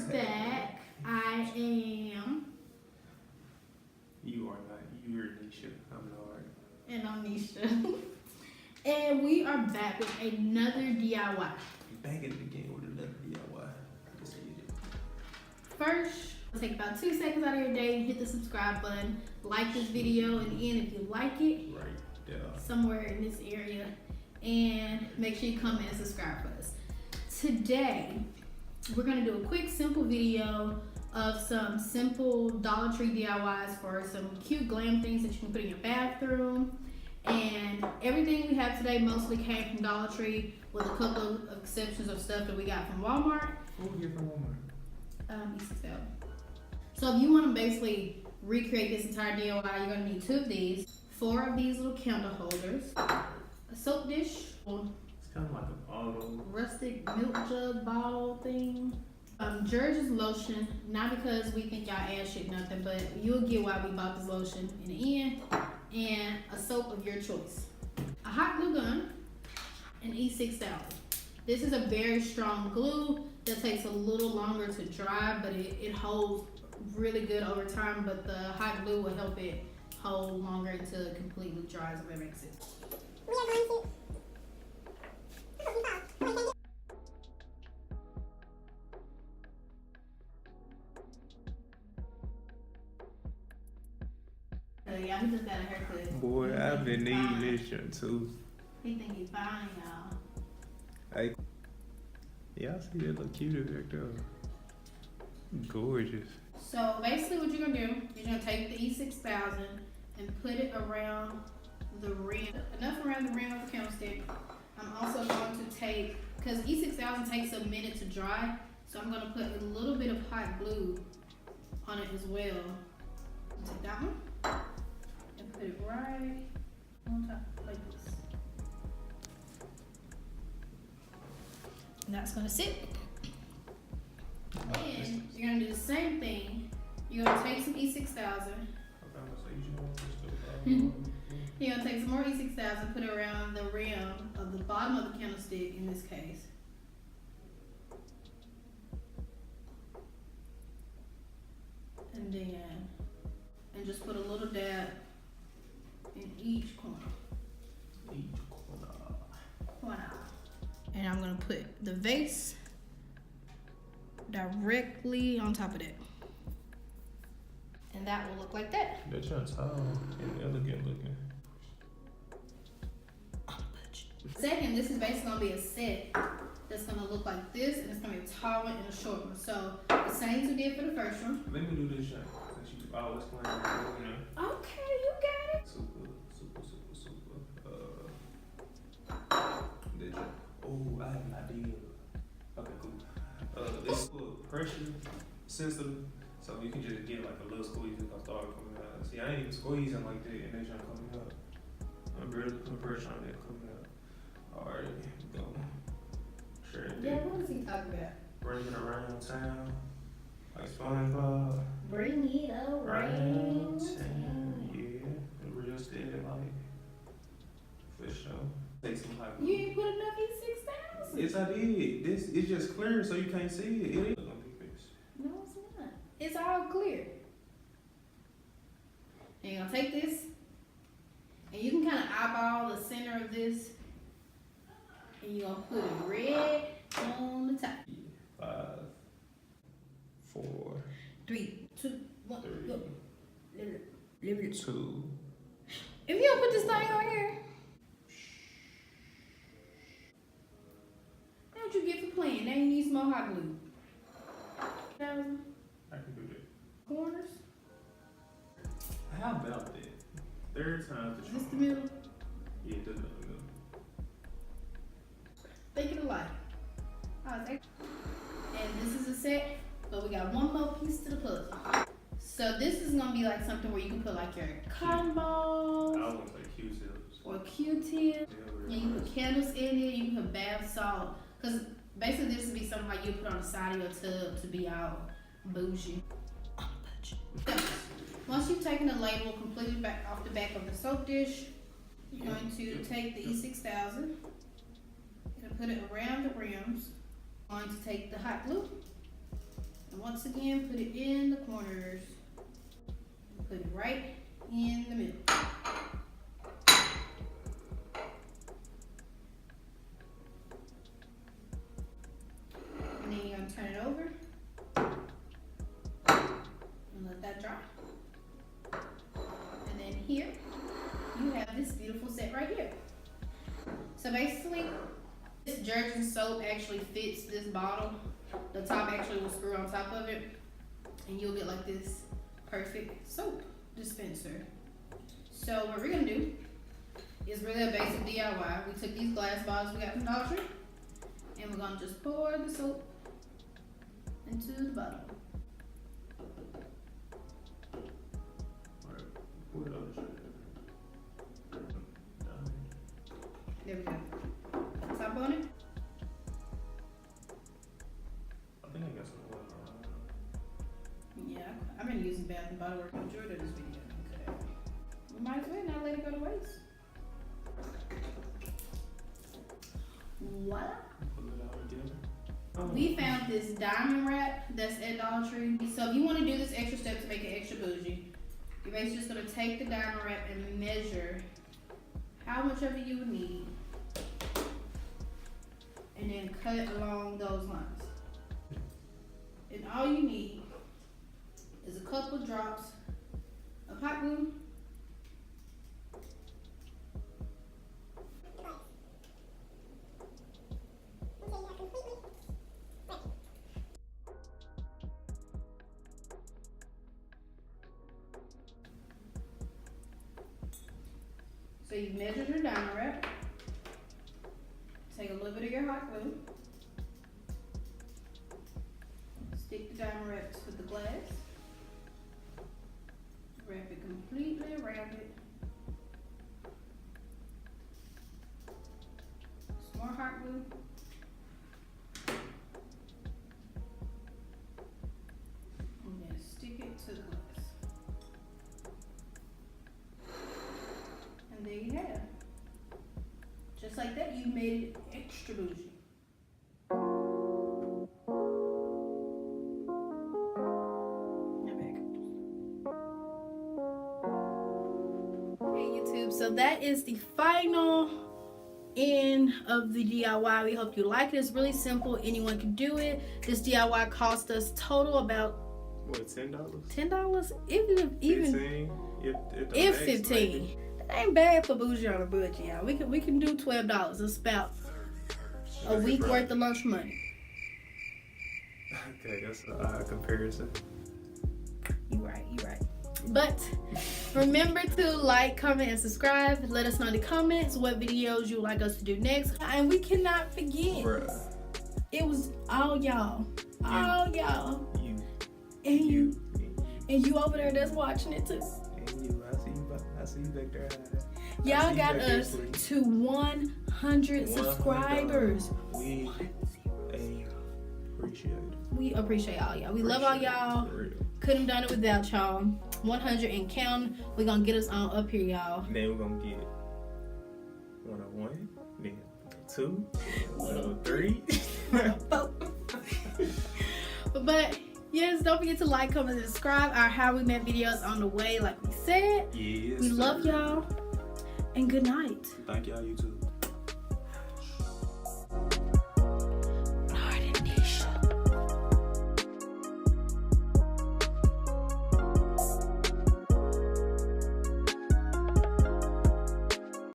back. I am. You are not. You're Nisha. I'm Nard. And I'm Nisha. And we are back with another DIY. Back at it again with another DIY. First, take about 2 seconds out of your day and hit the subscribe button. Like this video, and again, if you like it, right there, somewhere in this area, and make sure you comment and subscribe for us. Today, we're gonna do a quick, simple video of some simple Dollar Tree DIYs for some cute glam things that you can put in your bathroom. And everything we have today mostly came from Dollar Tree, with a couple of exceptions of stuff that we got from Walmart. What we get from Walmart? E6L. So if you want to basically recreate this entire DIY, you're going to need 2 of these, 4 of these little candle holders, a soap dish, It's kind of like a bottle. rustic milk jug bottle thing, George's lotion, not because we think y'all ass shit nothing, but you'll get why we bought this lotion in the end, and a soap of your choice, a hot glue gun, and E6000. This is a very strong glue that takes a little longer to dry, but it holds really good over time, but the hot glue will help it hold longer until it completely dries, if that makes sense. We are going to Yeah, he just got a haircut. Boy, I've been needing this shirt too. He think he fine, y'all. Hey, y'all see that little cutie back there? Gorgeous. So basically what you're gonna do, you're gonna take the E6000 and put it around the rim, enough around the rim of the candlestick. I'm also going to take, because E6000 takes a minute to dry, so I'm gonna put a little bit of hot glue on it as well. Take that one and put it right on top like this. And that's gonna sit. And you're gonna do the same thing. You're gonna take some E6000. You're gonna take some more E6000, put it around the rim of the bottom of the candlestick in this case. And then, and just put a little dab in each corner. Corner. And I'm gonna put the vase directly on top of that. And that will look like that. That's your tall and elegant looking. Second, this is basically gonna be a set that's gonna look like this, and it's gonna be a tall one and a short one. So the same we did for the first one. Let me do this shot since you always playing. Okay, you got it. Super. Did you? Oh, I have an idea. Okay, cool. This pressure sensitive, so you can just get like a little squeeze if I start coming out. See, I ain't even squeezing like that, and they trying coming up. I'm barely putting pressure on that coming up. Alright, go. Sure. Yeah, what is he talking about? Bring it around town, like SpongeBob. Bring it around town. Yeah, real steady like. For sure. Take some hot You glue. ain't put enough E6000. Yes, I did. This is just clear, so you can't see it. It is gonna be fixed. No, it's not. It's all clear. And you're gonna take this, and you can kind of eyeball the center of this, and you're gonna put it red on the top. 5, 4, 3, 2, 1, 3, go. 2. If you don't put this thing on here, that's what you get for playing. Now you need some more hot glue. I can do that. Corners. How about that? Third time's the Is this the charm. middle? Yeah, that's the middle. Think of the light. And this is a set, but we got one more piece to the puzzle. So this is gonna be like something where you can put like your cotton balls I was gonna say Q-tips. or Q-tips. And you can put candles in it. You can put bath salt. Cause basically this would be something like you put on the side of your tub to be all bougie. So, once you've taken the label completely back off the back of the soap dish, you're going to take the E6000. You're gonna put it around the rims. I'm going to take the hot glue. once again, put it in the corners. Put it right in the middle. And then you're gonna turn it over and let that dry. And then here, you have this beautiful set right here. So basically, this Jergens soap actually fits this bottle. The top actually will screw on top of it, and you'll get like this perfect soap dispenser. So what we're gonna do is really a basic DIY. We took these glass bottles we got from Dollar Tree, and we're gonna just pour the soap into the bottle. There we go. Top on it. I think I got some oil on. Yeah, I've been using Bath and Body Works majority of this video. Okay. We might as well not let it go to waste. Voila. Put it all together. We found this diamond wrap that's at Dollar Tree. So if you want to do this extra step to make it extra bougie, you're basically just going to take the diamond wrap and measure how much of it you would need. And then cut it along those lines. And all you need is a couple drops of hot glue. So you measured your diamond wrap. Take a little bit of your hot glue. Stick the diamond wrap to the glass. Wrap it completely around it. Some more hot glue. And then stick it to the glass. And there you have it. Just like that, you made it extra bougie. Hey YouTube, so that is the final end of the DIY. We hope you like it. It's really simple. Anyone can do it. This DIY cost us total about What, $10? $10? Even 15? if 15. That ain't bad for bougie on a budget, y'all. We can do $12. It's about a week worth of lunch money. Okay, that's an odd comparison. You right. But remember to like, comment, and subscribe. Let us know in the comments what videos you would like us to do next. And we cannot forget, Bruh. it was all y'all. All y'all. You. And you. And And you over there that's watching it too. And you. I see you back there. Y'all got us to 100 subscribers. We appreciate it. We appreciate all y'all. We love all y'all. Couldn't have done it without y'all. 100 and counting. We're gonna get us on up here, y'all. Then we're gonna get 101, then 2, 103. But yes, don't forget to like, comment, and subscribe. Our How We Met videos on the way, like we said. Yes. We love y'all. And good night. Thank y'all, YouTube.